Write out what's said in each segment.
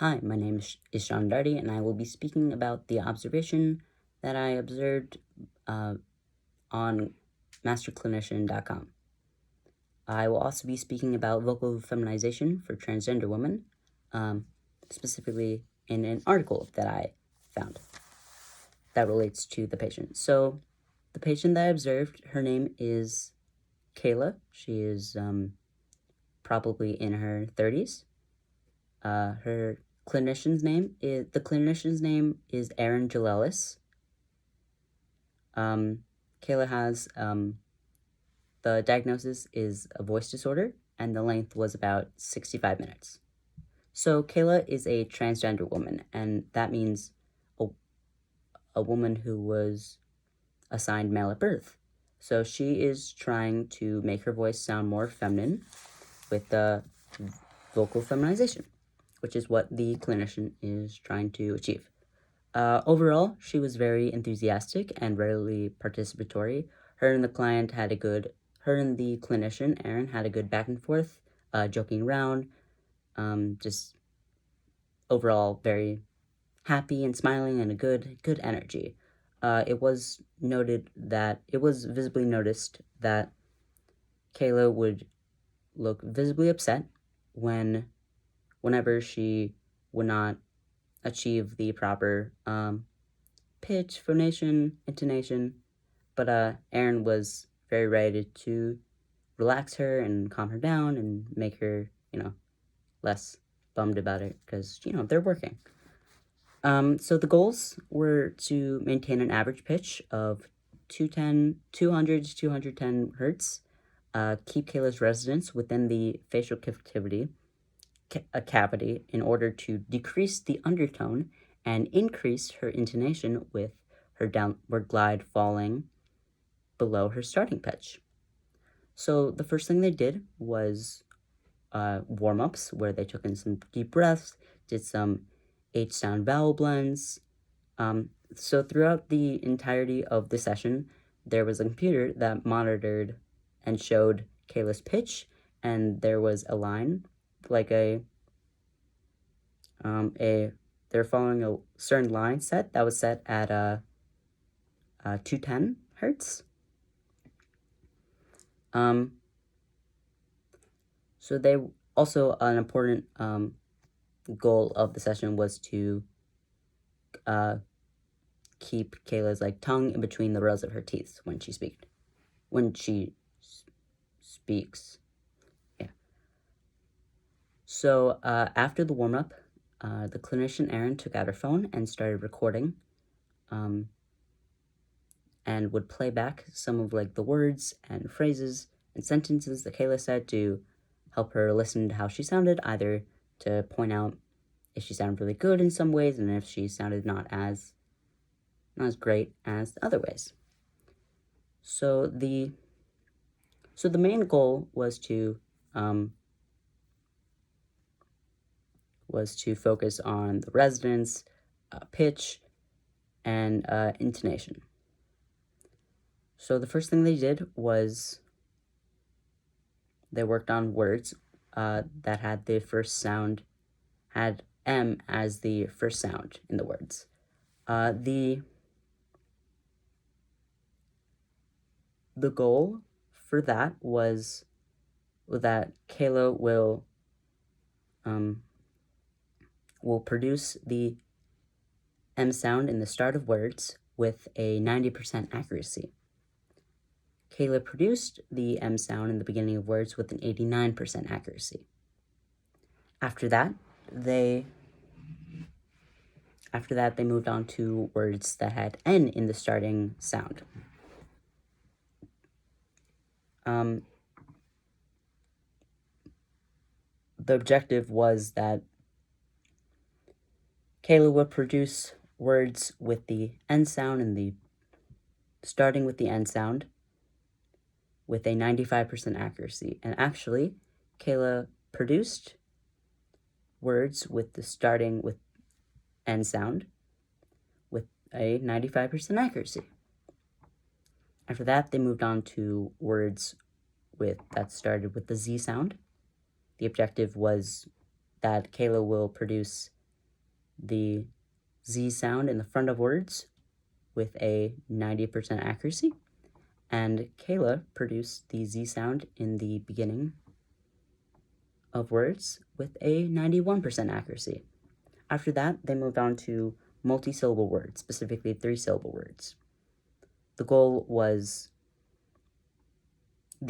Hi, my name is Sean Darty, and I will be speaking about the observation that I observed on masterclinician.com. I will also be speaking about vocal feminization for transgender women, specifically in an article that I found that relates to the patient. So, the patient that I observed, her name is Kayla. She is probably in her 30s. Her clinician's name is Aaron Jalelis. Kayla has the diagnosis is a voice disorder, and the length was about 65 minutes. So Kayla is a transgender woman, and that means a woman who was assigned male at birth. So she is trying to make her voice sound more feminine with the vocal feminization, which is what the clinician is trying to achieve. Overall, she was very enthusiastic and rarely participatory. Her and the clinician, Aaron, had a good back and forth, joking around, just overall very happy and smiling and a good energy. It was visibly noticed that Kayla would look visibly upset whenever she would not achieve the proper pitch, phonation, intonation, but Aaron was very ready to relax her and calm her down and make her, less bummed about it because, they're working. So the goals were to maintain an average pitch of 200 to 210 hertz, keep Kayla's resonance within the facial cavity in order to decrease the undertone and increase her intonation with her downward glide falling below her starting pitch. So the first thing they did was warm-ups where they took in some deep breaths, did some H-sound vowel blends. So throughout the entirety of the session, there was a computer that monitored and showed Kayla's pitch, and there was a line, like they're following a certain line set that was set at 210 hertz. So they also, an important goal of the session was to keep Kayla's tongue in between the rows of her teeth when she speaks. Yeah. So after the warm-up, the clinician Aaron took out her phone and started recording, and would play back some of the words and phrases and sentences that Kayla said to help her listen to how she sounded, either to point out if she sounded really good in some ways and if she sounded not as great as the other ways. So the main goal was to focus on the resonance, pitch, and intonation. So the first thing they did was they worked on words that had the first sound, had M as the first sound in the words. The goal for that was that Kayla will produce the M sound in the start of words with a 90% accuracy. Kayla produced the M sound in the beginning of words with an 89% accuracy. After that, they moved on to words that had N in the starting sound. The objective was that Kayla would produce words with the N sound starting with the N sound with a 95% accuracy. And actually, Kayla produced words starting with N sound with a 95% accuracy. After that, they moved on to words that started with the Z sound. The objective was that Kayla will produce the Z sound in the front of words with a 90% accuracy, and Kayla produced the Z sound in the beginning of words with a 91% accuracy. After that, they moved on to multi-syllable words, specifically 3-syllable words. The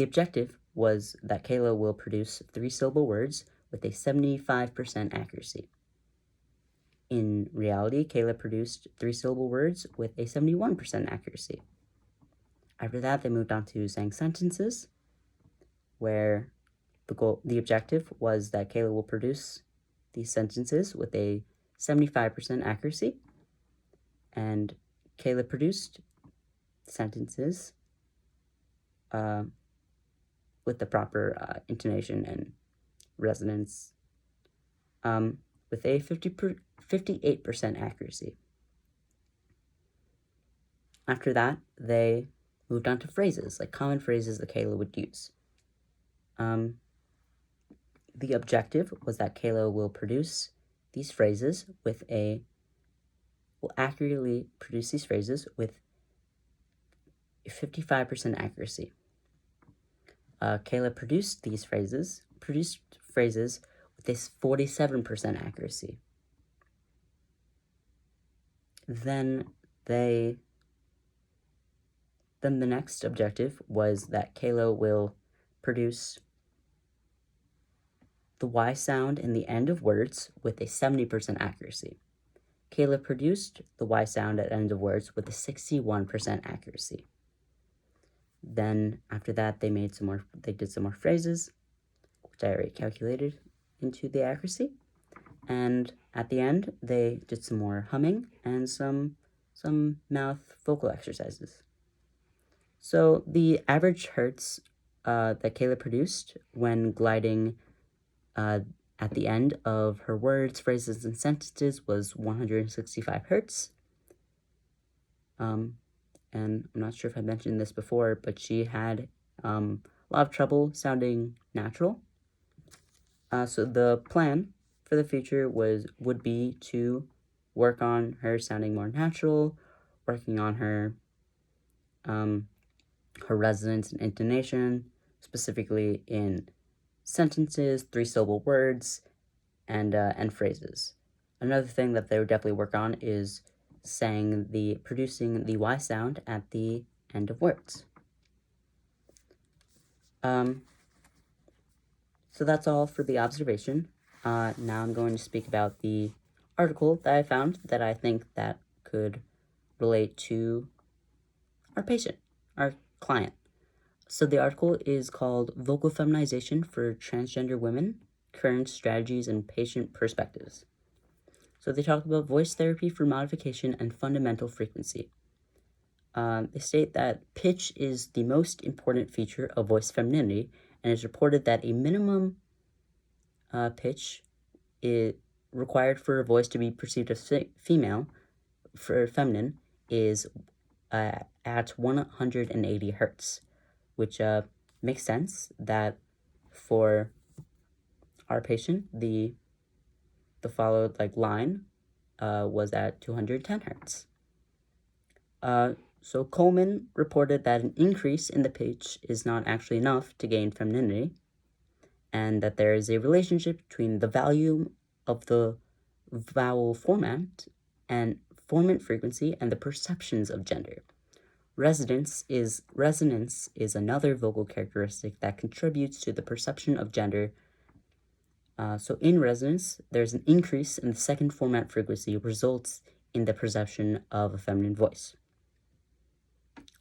objective was that Kayla will produce 3-syllable words with a 75% accuracy. In reality, Kayla produced 3-syllable words with a 71% accuracy. After that, they moved on to saying sentences, where the objective was that Kayla will produce these sentences with a 75% accuracy, and Kayla produced sentences with the proper intonation and resonance with a 58% accuracy. After that, they moved on to phrases, like common phrases that Kayla would use. The objective was that Kayla will accurately produce these phrases with 55% accuracy. Kayla produced phrases with this 47% accuracy. Then the next objective was that Kayla will produce the Y sound in the end of words with a 70% accuracy. Kayla produced the Y sound at the end of words with a 61% accuracy. Then after that, they did some more phrases, which I already calculated into the accuracy. And at the end, they did some more humming and some mouth vocal exercises. So the average hertz that Kayla produced when gliding at the end of her words, phrases, and sentences was 165 hertz. And I'm not sure if I mentioned this before, but she had a lot of trouble sounding natural. So the plan for the future would be to work on her sounding more natural, working on her resonance and intonation, specifically in sentences, 3-syllable words, and phrases. Another thing that they would definitely work on is producing the Y sound at the end of words. So that's all for the observation. Now I'm going to speak about the article that I found that I think that could relate to our patient, our client. So the article is called Vocal Feminization for Transgender Women, Current Strategies and Patient Perspectives. So they talk about voice therapy for modification and fundamental frequency. They state that pitch is the most important feature of voice femininity, and it's reported that a minimum pitch is required for a voice to be perceived as feminine is at 180 hertz, which makes sense that for our patient, the followed line was at 210 hertz. So Coleman reported that an increase in the pitch is not actually enough to gain femininity, and that there is a relationship between the value of the vowel formant frequency and the perceptions of gender. Resonance is another vocal characteristic that contributes to the perception of gender. So in resonance, there's an increase in the second formant frequency results in the perception of a feminine voice.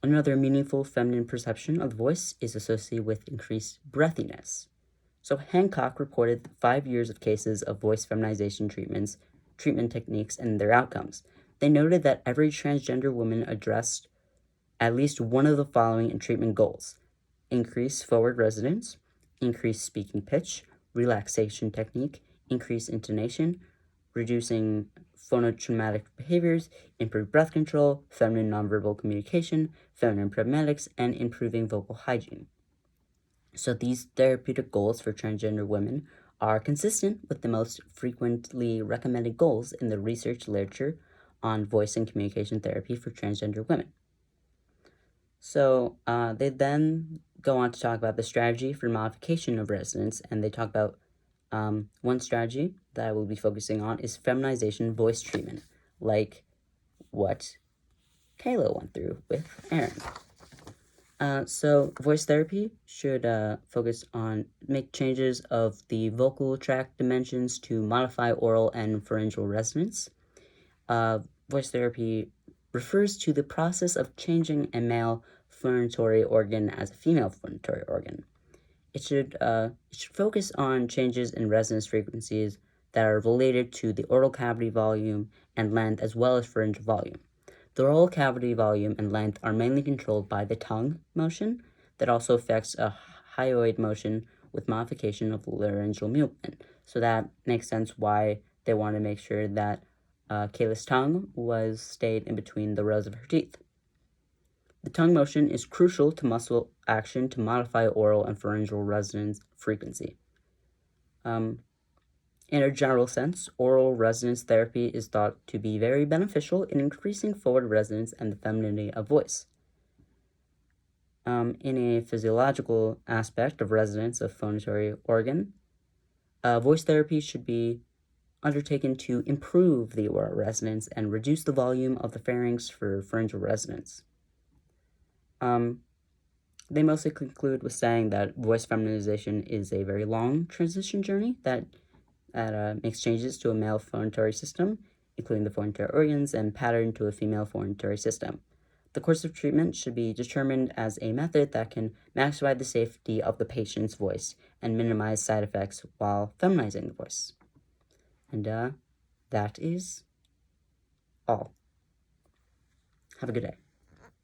Another meaningful feminine perception of the voice is associated with increased breathiness. So Hancock reported 5 years of cases of voice feminization treatment techniques, and their outcomes. They noted that every transgender woman addressed at least one of the following in treatment goals: increase forward resonance, increase speaking pitch, relaxation technique, increase intonation, reducing phonotraumatic behaviors, improve breath control, feminine nonverbal communication, feminine pragmatics, and improving vocal hygiene. So these therapeutic goals for transgender women are consistent with the most frequently recommended goals in the research literature on voice and communication therapy for transgender women. So they then go on to talk about the strategy for modification of resonance, and they talk about one strategy that I will be focusing on is feminization voice treatment, like what Kayla went through with Aaron. So voice therapy should focus on make changes of the vocal tract dimensions to modify oral and pharyngeal resonance. Voice therapy refers to the process of changing a male phonatory organ as a female phonatory organ. It should focus on changes in resonance frequencies that are related to the oral cavity volume and length as well as pharyngeal volume. The oral cavity volume and length are mainly controlled by the tongue motion that also affects a hyoid motion with modification of laryngeal movement. So that makes sense why they want to make sure that Kayla's tongue stayed in between the rows of her teeth. The tongue motion is crucial to muscle action to modify oral and pharyngeal resonance frequency. In a general sense, oral resonance therapy is thought to be very beneficial in increasing forward resonance and the femininity of voice. In a physiological aspect of resonance of phonatory organ, voice therapy should be undertaken to improve the oral resonance and reduce the volume of the pharynx for pharyngeal resonance. They mostly conclude with saying that voice feminization is a very long transition journey that makes changes to a male phonatory system, including the phonatory organs, and pattern to a female phonatory system. The course of treatment should be determined as a method that can maximize the safety of the patient's voice and minimize side effects while feminizing the voice. And that is all. Have a good day.